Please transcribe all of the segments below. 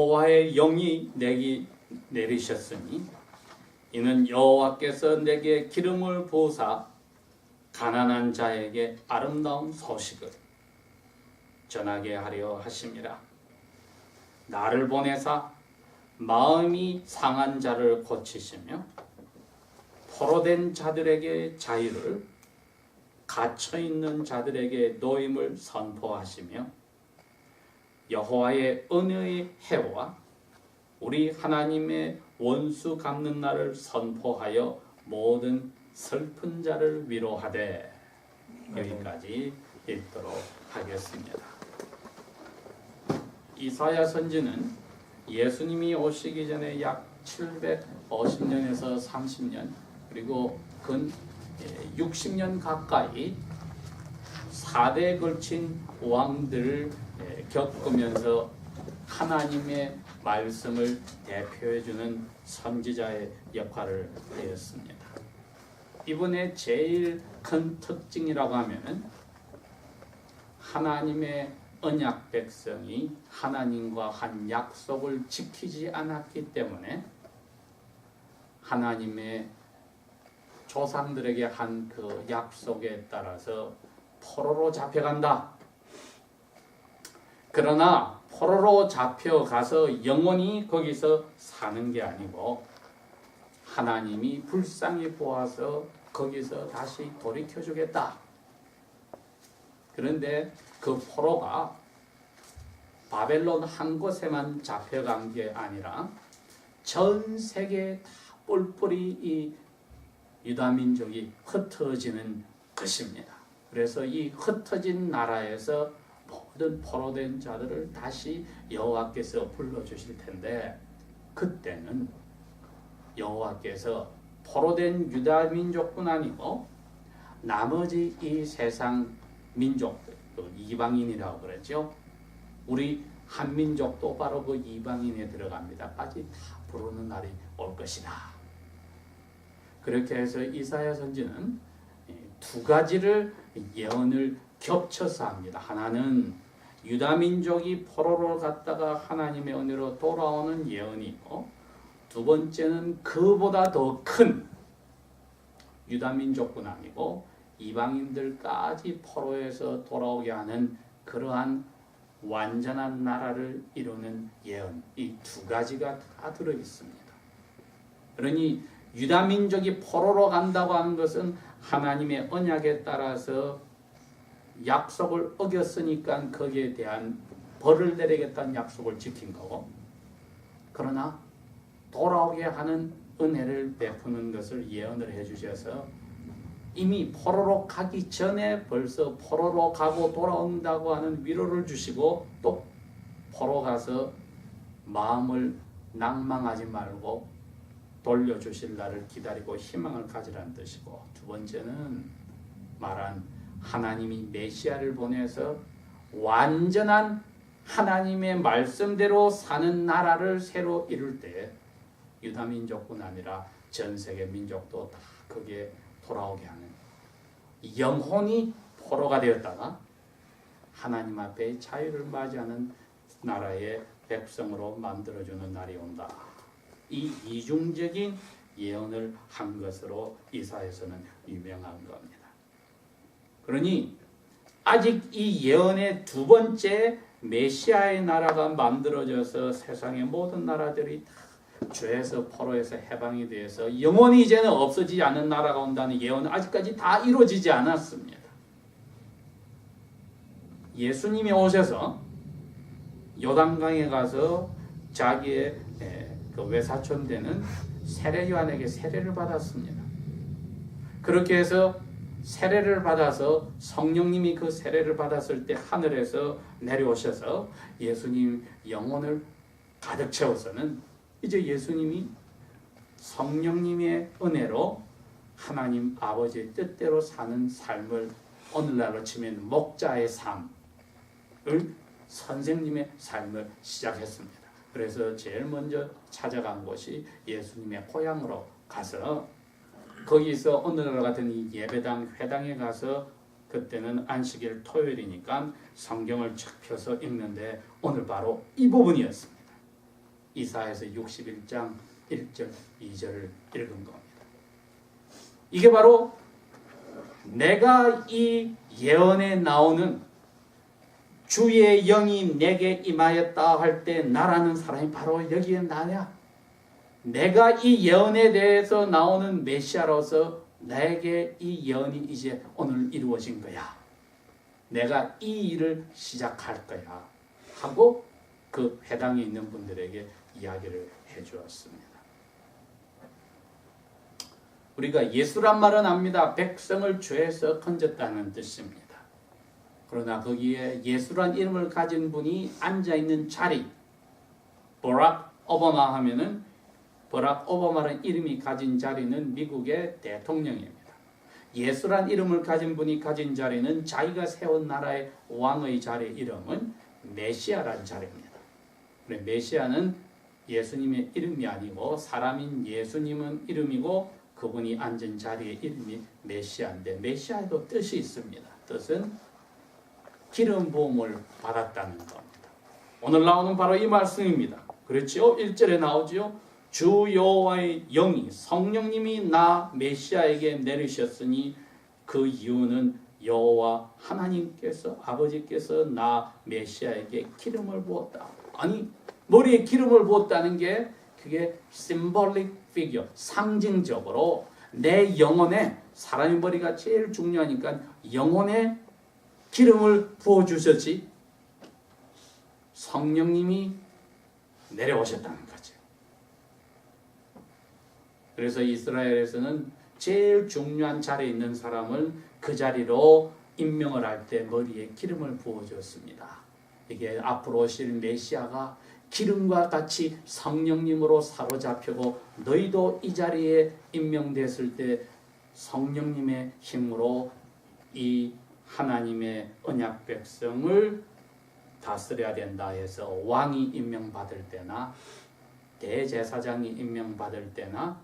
여호와의 영이 내게 내리셨으니 이는 여호와께서 내게 기름을 부으사 가난한 자에게 아름다운 소식을 전하게 하려 하심이라. 나를 보내사 마음이 상한 자를 고치시며 포로된 자들에게 자유를, 갇혀있는 자들에게 노임을 선포하시며 여호와의 은혜의 해와 우리 하나님의 원수 갚는 날을 선포하여 모든 슬픈 자를 위로하되. 여기까지 읽도록 하겠습니다. 이사야 선지는 예수님이 오시기 전에 약 750년에서 30년 그리고 근 60년 가까이 4대에 걸친 왕들을 겪으면서 하나님의 말씀을 대표해주는 선지자의 역할을 하였습니다. 이번에 제일 큰 특징이라고 하면 하나님의 언약 백성이 하나님과 한 약속을 지키지 않았기 때문에 하나님의 조상들에게 한 그 약속에 따라서 포로로 잡혀간다. 그러나 포로로 잡혀가서 영원히 거기서 사는 게 아니고 하나님이 불쌍히 보아서 거기서 다시 돌이켜주겠다. 그런데 그 포로가 바벨론 한 곳에만 잡혀간 게 아니라 전 세계에 다 뿔뿔이 이 유다민족이 흩어지는 것입니다. 그래서 이 흩어진 나라에서 모든 포로된 자들을 다시 여호와께서 불러주실 텐데, 그때는 여호와께서 포로된 유다민족뿐 아니고 나머지 이 세상 민족들, 이방인이라고 그랬죠. 우리 한민족도 바로 그 이방인에 들어갑니다까지 다 부르는 날이 올 것이다. 그렇게 해서 이사야 선지는 두 가지를 예언을 겹쳐서 합니다. 하나는 유다민족이 포로로 갔다가 하나님의 은혜로 돌아오는 예언이고, 두 번째는 그보다 더 큰 유다민족뿐 아니고 이방인들까지 포로에서 돌아오게 하는 그러한 완전한 나라를 이루는 예언, 이 두 가지가 다 들어있습니다. 그러니 유다민족이 포로로 간다고 하는 것은 하나님의 언약에 따라서 약속을 어겼으니까 거기에 대한 벌을 내리겠다는 약속을 지킨 거고, 그러나 돌아오게 하는 은혜를 베푸는 것을 예언을 해주셔서 이미 포로로 가기 전에 벌써 포로로 가고 돌아온다고 하는 위로를 주시고, 또 포로 가서 마음을 낭망하지 말고 돌려주실 날을 기다리고 희망을 가지라는 뜻이고, 두 번째는 말한 하나님이 메시아를 보내서 완전한 하나님의 말씀대로 사는 나라를 새로 이룰 때 유다민족뿐 아니라 전 세계 민족도 다 거기에 돌아오게 하는, 영혼이 포로가 되었다가 하나님 앞에 자유를 맞이하는 나라의 백성으로 만들어주는 날이 온다. 이 이중적인 예언을 한 것으로 이사야서는 유명한 겁니다. 그러니 아직 이 예언의 두 번째 메시아의 나라가 만들어져서 세상의 모든 나라들이 다 죄에서 포로에서 해방이 되어서 영원히 이제는 없어지지 않는 나라가 온다는 예언은 아직까지 다 이루어지지 않았습니다. 예수님이 오셔서 요단강에 가서 자기의 그 외사촌 되는 세례 요한에게 세례를 받았습니다. 그렇게 해서 세례를 받아서 성령님이 그 세례를 받았을 때 하늘에서 내려오셔서 예수님 영혼을 가득 채워서는 이제 예수님이 성령님의 은혜로 하나님 아버지의 뜻대로 사는 삶을, 오늘날로 치면 목자의 삶을, 선생님의 삶을 시작했습니다. 그래서 제일 먼저 찾아간 곳이 예수님의 고향으로 가서 거기서 오늘날 같은 이 예배당 회당에 가서, 그때는 안식일 토요일이니까 성경을 쫙 펴서 읽는데 오늘 바로 이 부분이었습니다. 이사야서 61장 1절 2절을 읽은 겁니다. 이게 바로 내가 이 예언에 나오는 주의 영이 내게 임하였다 할 때 나라는 사람이 바로 여기에 나야. 내가 이 예언에 대해서 나오는 메시아로서 나에게 이 예언이 이제 오늘 이루어진 거야. 내가 이 일을 시작할 거야 하고 그 해당에 있는 분들에게 이야기를 해주었습니다. 우리가 예수란 말은 압니다. 백성을 죄에서 건졌다는 뜻입니다. 그러나 거기에 예수란 이름을 가진 분이 앉아있는 자리, 버락 오바마 하면은 버락 오바마라는 이름이 가진 자리는 미국의 대통령입니다. 예수란 이름을 가진 분이 가진 자리는 자기가 세운 나라의 왕의 자리 이름은 메시아란 자리입니다. 메시아는 예수님의 이름이 아니고 사람인 예수님은 이름이고 그분이 앉은 자리의 이름이 메시아인데 메시아에도 뜻이 있습니다. 뜻은 기름 부음을 받았다는 겁니다. 오늘 나오는 바로 이 말씀입니다. 그렇죠? 1절에 나오죠. 주 여호와의 영이 성령님이 나 메시아에게 내리셨으니 그 이유는 여호와 하나님께서 아버지께서 나 메시아에게 기름을 부었다. 아니 머리에 기름을 부었다는 게 그게 symbolic figure, 상징적으로 내 영혼에 사람의 머리가 제일 중요하니까 영혼에 기름을 부어주셨지 성령님이 내려오셨다는 거죠. 그래서 이스라엘에서는 제일 중요한 자리에 있는 사람을 그 자리로 임명을 할 때 머리에 기름을 부어줬습니다. 이게 앞으로 오실 메시아가 기름과 같이 성령님으로 사로잡히고 너희도 이 자리에 임명됐을 때 성령님의 힘으로 이 하나님의 언약 백성을 다스려야 된다 해서 왕이 임명받을 때나 대제사장이 임명받을 때나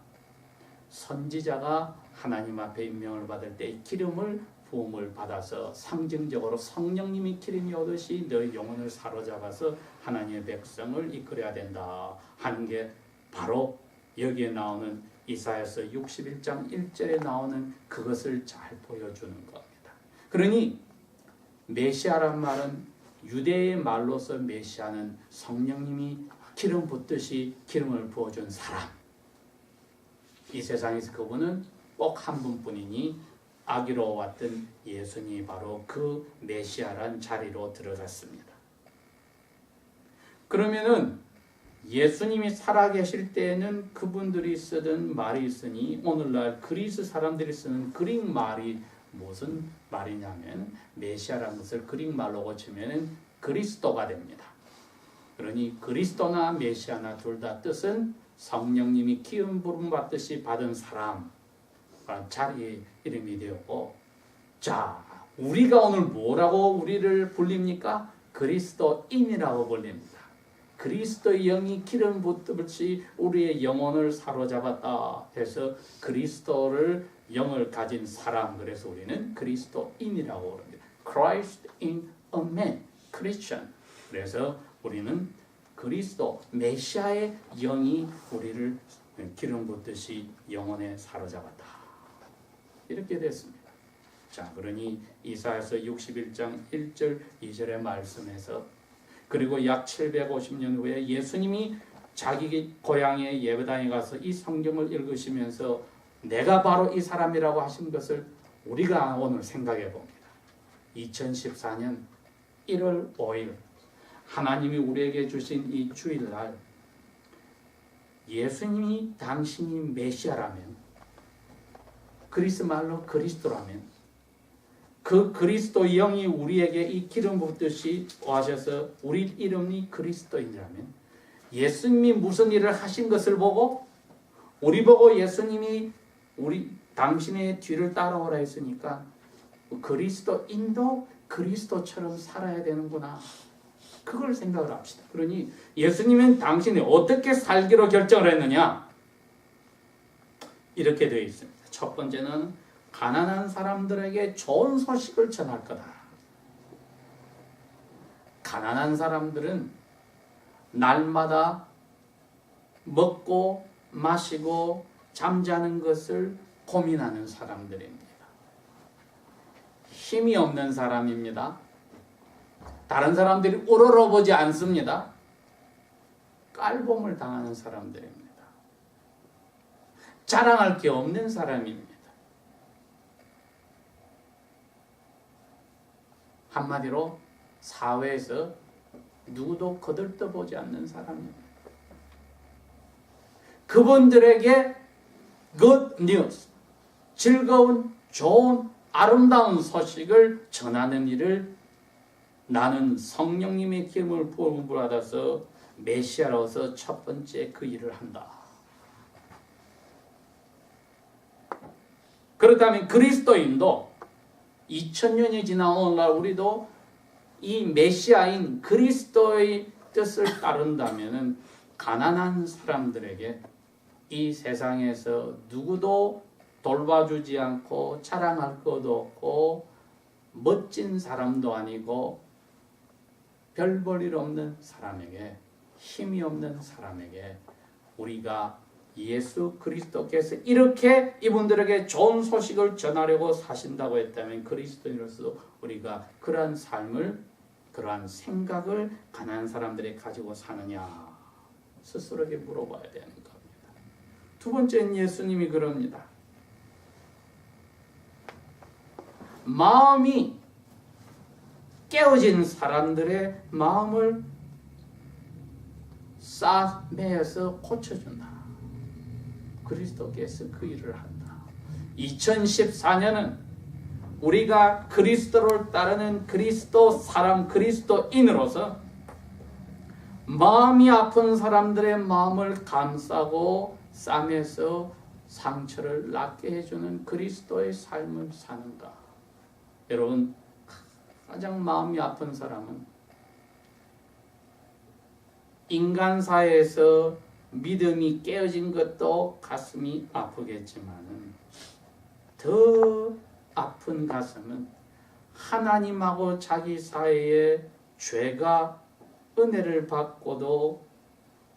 선지자가 하나님 앞에 임명을 받을 때 기름을 부음을 받아서 상징적으로 성령님이 기름이 오듯이 너희 영혼을 사로잡아서 하나님의 백성을 이끌어야 된다 하는 게 바로 여기에 나오는 이사야서 61장 1절에 나오는 그것을 잘 보여주는 겁니다. 그러니 메시아란 말은 유대의 말로서 메시아는 성령님이 기름 붓듯이 기름을 부어준 사람. 이 세상에서 그분은 꼭 한 분뿐이니 아기로 왔던 예수님이 바로 그 메시아란 자리로 들어갔습니다. 그러면은 예수님이 살아계실 때에는 그분들이 쓰던 말이 있으니 오늘날 그리스 사람들이 쓰는 그릭 말이 무슨 말이냐면 메시아라는 것을 그릭 말로 고치면은 그리스도가 됩니다. 그러니 그리스도나 메시아나 둘 다 뜻은 성령님이 기름 부음 받듯이 받은 사람 자리의 이름이 되었고, 자 우리가 오늘 뭐라고 우리를 불립니까? 그리스도인이라고 불립니다. 그리스도의 영이 기름 붓듯이 우리의 영혼을 사로잡았다 해서 그리스도를 영을 가진 사람, 그래서 우리는 그리스도인이라고 합니다. Christ in a man, Christian. 그래서 우리는 그리스도, 메시아의 영이 우리를 기름 붓듯이 영혼에 사로잡았다. 이렇게 됐습니다. 자, 그러니 이사야서 61장 1절 2절의 말씀에서 그리고 약 750년 후에 예수님이 자기 고향의 예배당에 가서 이 성경을 읽으시면서 내가 바로 이 사람이라고 하신 것을 우리가 오늘 생각해 봅니다. 2014년 1월 5일 하나님이 우리에게 주신 이 주일날 예수님이 당신이 메시아라면 그리스 말로 그리스도라면 그 그리스도 영이 우리에게 이 기름 붓듯이 와셔서 우리 이름이 그리스도인이라면 예수님이 무슨 일을 하신 것을 보고 우리 보고 예수님이 우리 당신의 뒤를 따라오라 했으니까 그리스도인도 그리스도처럼 살아야 되는구나. 그걸 생각을 합시다. 그러니 예수님은 당신이 어떻게 살기로 결정을 했느냐? 이렇게 되어 있습니다. 첫 번째는 가난한 사람들에게 좋은 소식을 전할 거다. 가난한 사람들은 날마다 먹고 마시고 잠자는 것을 고민하는 사람들입니다. 힘이 없는 사람입니다. 다른 사람들이 우러러보지 않습니다. 깔봄을 당하는 사람들입니다. 자랑할 게 없는 사람입니다. 한마디로 사회에서 누구도 거들떠보지 않는 사람입니다. 그분들에게 good news, 즐거운, 좋은, 아름다운 소식을 전하는 일을 나는 성령님의 기름을 부음을 받아서 메시아로서 첫 번째 그 일을 한다. 그렇다면 그리스도인도 2000년이 지난 오늘날 우리도 이 메시아인 그리스도의 뜻을 따른다면 가난한 사람들에게 이 세상에서 누구도 돌봐주지 않고 자랑할 것도 없고 멋진 사람도 아니고 별 볼 일 없는 사람에게, 힘이 없는 사람에게 우리가 예수 그리스도께서 이렇게 이분들에게 좋은 소식을 전하려고 사신다고 했다면 그리스도인으로서 우리가 그러한 삶을, 그러한 생각을 가난한 사람들이 가지고 사느냐 스스로에게 물어봐야 되는 겁니다. 두 번째는 예수님이 그럽니다. 마음이 깨어진 사람들의 마음을 싸매어서 고쳐준다. 그리스도께서 그 일을 한다. 2014년은 우리가 그리스도를 따르는 그리스도 사람, 그리스도인으로서 마음이 아픈 사람들의 마음을 감싸고 싸매서 상처를 낫게 해주는 그리스도의 삶을 사는가. 여러분, 가장 마음이 아픈 사람은 인간사회에서 믿음이 깨어진 것도 가슴이 아프겠지만 더 아픈 가슴은 하나님하고 자기 사이에 죄가 은혜를 받고도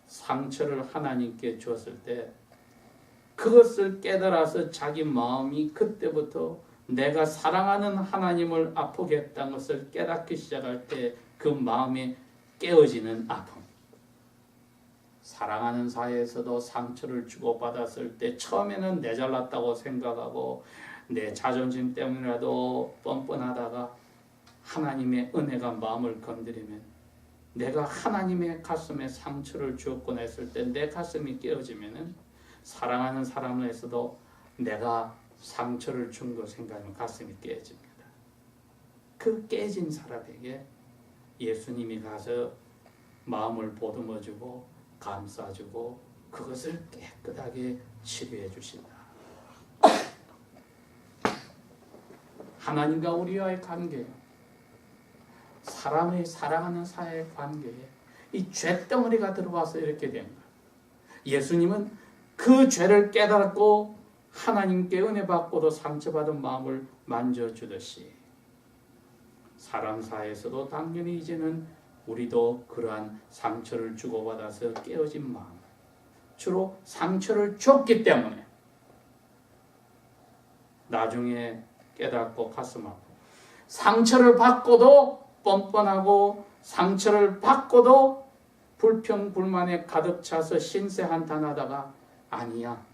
상처를 하나님께 줬을 때 그것을 깨달아서 자기 마음이 그때부터 내가 사랑하는 하나님을 아프게 했다는 것을 깨닫기 시작할 때 그 마음에 깨어지는 아픔. 사랑하는 사이에서도 상처를 주고받았을 때 처음에는 내 잘났다고 생각하고 내 자존심 때문이라도 뻔뻔하다가 하나님의 은혜가 마음을 건드리면 내가 하나님의 가슴에 상처를 주었곤 했을 때 내 가슴이 깨어지면 사랑하는 사람에서도 내가 상처를 준 거 생각하면 가슴이 깨집니다. 그 깨진 사람에게 예수님이 가서 마음을 보듬어주고 감싸주고 그것을 깨끗하게 치료해 주신다. 하나님과 우리와의 관계, 사람의 사랑하는 사이의 관계에 이 죄덩어리가 들어와서 이렇게 된 거예요. 예수님은 그 죄를 깨닫고 하나님께 은혜 받고도 상처받은 마음을 만져주듯이 사람 사이에서도 당연히 이제는 우리도 그러한 상처를 주고받아서 깨어진 마음, 주로 상처를 줬기 때문에 나중에 깨닫고 가슴 아프고 상처를 받고도 뻔뻔하고 상처를 받고도 불평 불만에 가득 차서 신세 한탄하다가 아니야,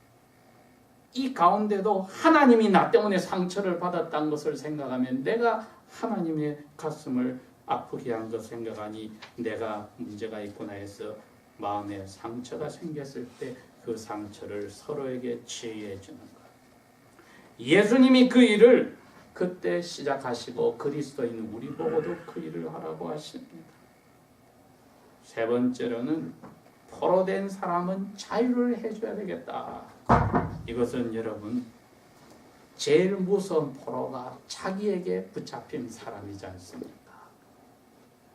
이 가운데도 하나님이 나 때문에 상처를 받았다는 것을 생각하면 내가 하나님의 가슴을 아프게 한 것 생각하니 내가 문제가 있구나 해서 마음에 상처가 생겼을 때 그 상처를 서로에게 치유해 주는 것. 예수님이 그 일을 그때 시작하시고 그리스도인 우리 보고도 그 일을 하라고 하십니다. 세 번째로는 포로된 사람은 자유를 해줘야 되겠다. 이것은 여러분 제일 무서운 포로가 자기에게 붙잡힌 사람이지 않습니까?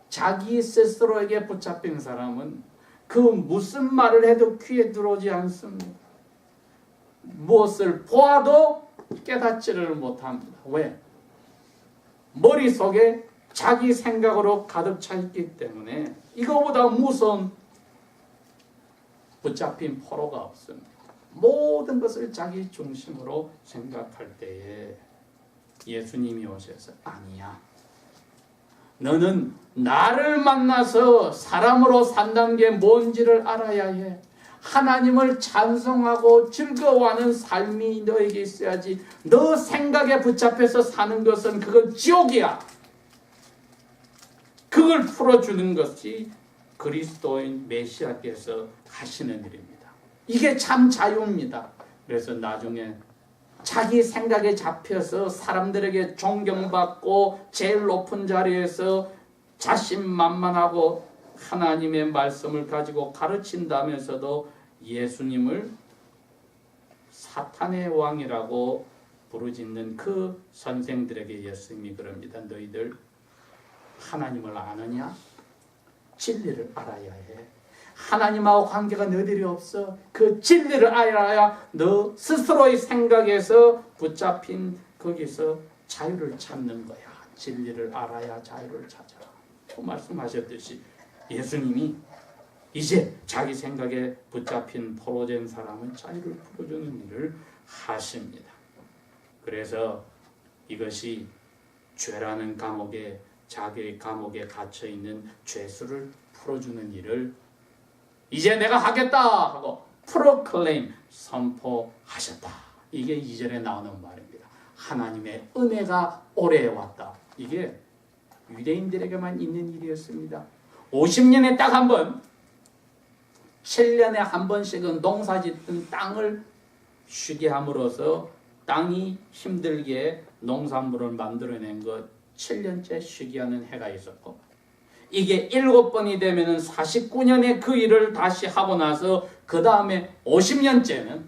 자기 스스로에게 붙잡힌 사람은 그 무슨 말을 해도 귀에 들어오지 않습니다. 무엇을 보아도 깨닫지를 못합니다. 왜? 머릿속에 자기 생각으로 가득 차 있기 때문에 이거보다 무서운 붙잡힌 포로가 없습니다. 모든 것을 자기 중심으로 생각할 때에 예수님이 오셔서 아니야. 너는 나를 만나서 사람으로 산다는 게 뭔지를 알아야 해. 하나님을 찬송하고 즐거워하는 삶이 너에게 있어야지. 너 생각에 붙잡혀서 사는 것은 그건 지옥이야. 그걸 풀어주는 것이 그리스도인 메시아께서 하시는 일입니다. 이게 참 자유입니다. 그래서 나중에 자기 생각에 잡혀서 사람들에게 존경받고 제일 높은 자리에서 자신만만하고 하나님의 말씀을 가지고 가르친다면서도 예수님을 사탄의 왕이라고 부르짖는 그 선생들에게 예수님이 그럽니다. 너희들 하나님을 아느냐? 진리를 알아야 해. 하나님하고 관계가 너희들이 없어. 그 진리를 알아야 너 스스로의 생각에서 붙잡힌 거기서 자유를 찾는 거야. 진리를 알아야 자유를 찾아. 또 말씀하셨듯이 예수님이 이제 자기 생각에 붙잡힌 포로된 사람은 자유를 풀어주는 일을 하십니다. 그래서 이것이 죄라는 감옥에 자기의 감옥에 갇혀있는 죄수를 풀어주는 일을 이제 내가 하겠다 하고 프로클레임 선포하셨다. 이게 2절에 나오는 말입니다. 하나님의 은혜가 오래 왔다. 이게 유대인들에게만 있는 일이었습니다. 50년에 딱 한 번, 7년에 한 번씩은 농사짓던 땅을 쉬게 함으로써 땅이 힘들게 농산물을 만들어낸 것 7년째 쉬게 하는 해가 있었고, 이게 7번이 되면 49년에 그 일을 다시 하고 나서 그 다음에 50년째는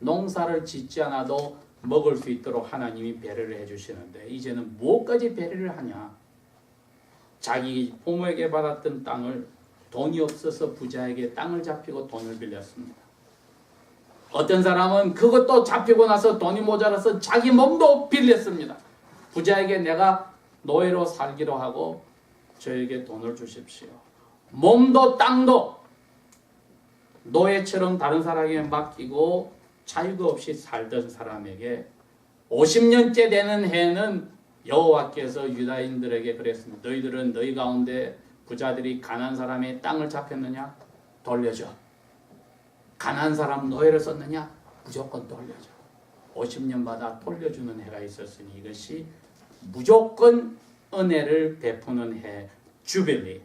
농사를 짓지 않아도 먹을 수 있도록 하나님이 배려를 해주시는데, 이제는 무엇까지 배려를 하냐? 자기 부모에게 받았던 땅을 돈이 없어서 부자에게 땅을 잡히고 돈을 빌렸습니다. 어떤 사람은 그것도 잡히고 나서 돈이 모자라서 자기 몸도 빌렸습니다. 부자에게 내가 노예로 살기로 하고 저에게 돈을 주십시오. 몸도 땅도 노예처럼 다른 사람에게 맡기고 자유가 없이 살던 사람에게 50년째 되는 해는 여호와께서 유다인들에게 그랬습니다. 너희들은 너희 가운데 부자들이 가난한 사람의 땅을 잡혔느냐? 돌려줘. 가난한 사람 노예를 썼느냐? 무조건 돌려줘. 50년마다 돌려주는 해가 있었으니 이것이 무조건 은혜를 베푸는 해, 주빌리.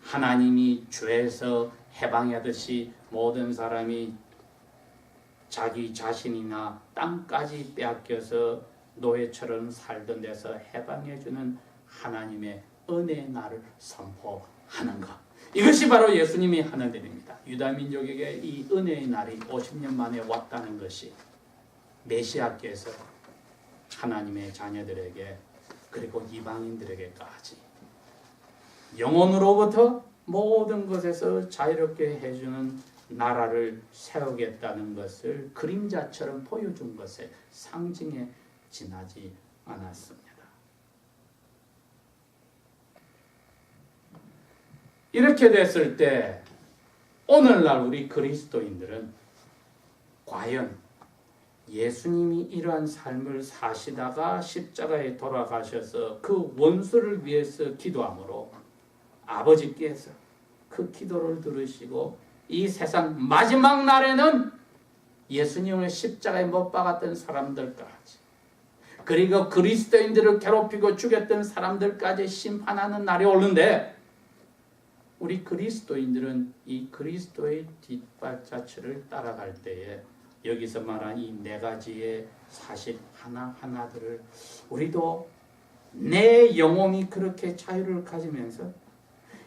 하나님이 죄에서 해방하듯이 모든 사람이 자기 자신이나 땅까지 빼앗겨서 노예처럼 살던 데서 해방해주는 하나님의 은혜의 날을 선포하는 것. 이것이 바로 예수님이 하는 일입니다. 유다민족에게 이 은혜의 날이 50년 만에 왔다는 것이 메시아께서 하나님의 자녀들에게 그리고 이방인들에게까지 영혼으로부터 모든 것에서 자유롭게 해주는 나라를 세우겠다는 것을 그림자처럼 보여준 것에 상징에 지나지 않았습니다. 이렇게 됐을 때 오늘날 우리 그리스도인들은 과연 예수님이 이러한 삶을 사시다가 십자가에 돌아가셔서 그 원수를 위해서 기도함으로 아버지께서 그 기도를 들으시고 이 세상 마지막 날에는 예수님을 십자가에 못 박았던 사람들까지 그리고 그리스도인들을 괴롭히고 죽였던 사람들까지 심판하는 날이 오는데, 우리 그리스도인들은 이 그리스도의 뒷발자취를 따라갈 때에 여기서 말한 이 4가지의 사실 하나하나들을 우리도 내 영혼이 그렇게 자유를 가지면서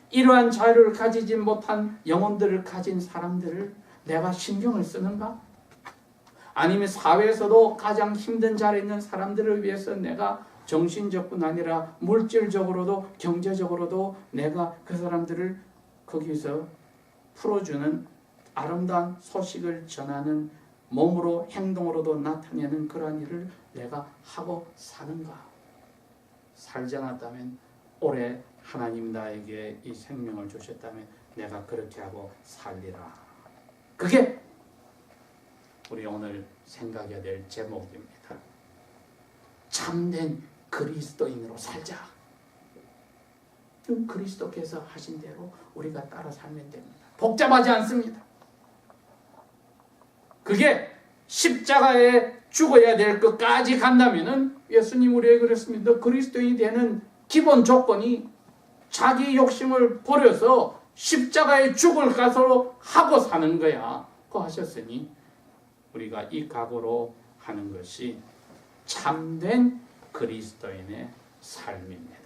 이러한 자유를 가지지 못한 영혼들을 가진 사람들을 내가 신경을 쓰는가? 아니면 사회에서도 가장 힘든 자리에 있는 사람들을 위해서 내가 정신적뿐 아니라 물질적으로도 경제적으로도 내가 그 사람들을 거기서 풀어주는 아름다운 소식을 전하는 몸으로 행동으로도 나타내는 그러한 일을 내가 하고 사는가? 살지 않았다면 올해 하나님 나에게 이 생명을 주셨다면 내가 그렇게 하고 살리라. 그게 우리 오늘 생각해야 될 제목입니다. 참된 그리스도인으로 살자. 그리스도께서 하신 대로 우리가 따라 살면 됩니다. 복잡하지 않습니다. 그게 십자가에 죽어야 될 것까지 간다면은 예수님 우리에게 그랬습니다. 너 그리스도인이 되는 기본 조건이 자기 욕심을 버려서 십자가에 죽을 가서 하고 사는 거야. 그 하셨으니 우리가 이 각오로 하는 것이 참된 그리스도인의 삶입니다.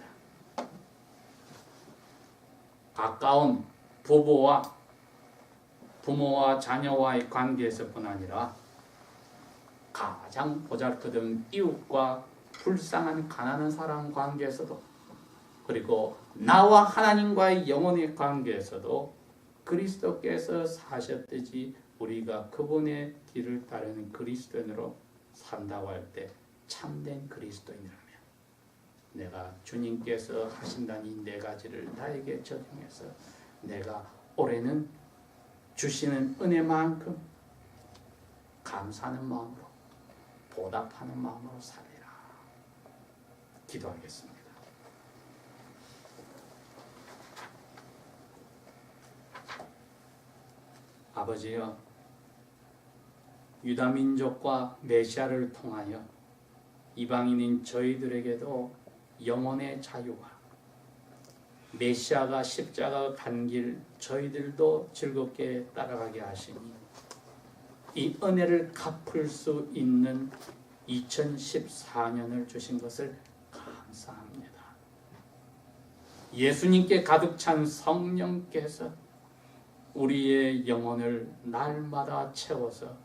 가까운 부모와 자녀와의 관계에서뿐 아니라 가장 보잘것없는 이웃과 불쌍한 가난한 사람 관계에서도, 그리고 나와 하나님과의 영혼의 관계에서도 그리스도께서 사셨듯이 우리가 그분의 길을 따르는 그리스도인으로 산다고 할 때 참된 그리스도인이라면 내가 주님께서 하신다는 이 네 가지를 나에게 적용해서 내가 올해는 주시는 은혜만큼 감사하는 마음으로 보답하는 마음으로 살리라. 기도하겠습니다. 아버지여, 유다민족과 메시아를 통하여 이방인인 저희들에게도 영혼의 자유와 메시아가 십자가 간 길 저희들도 즐겁게 따라가게 하시니 이 은혜를 갚을 수 있는 2014년을 주신 것을 감사합니다. 예수님께 가득 찬 성령께서 우리의 영혼을 날마다 채워서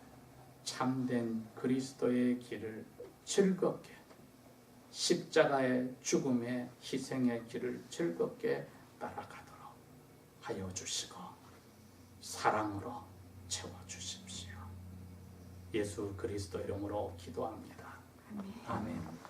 참된 그리스도의 길을 즐겁게, 십자가의 죽음의 희생의 길을 즐겁게 따라가도록 하여 주시고 사랑으로 채워주십시오. 예수 그리스도 이름으로 기도합니다. 아멘.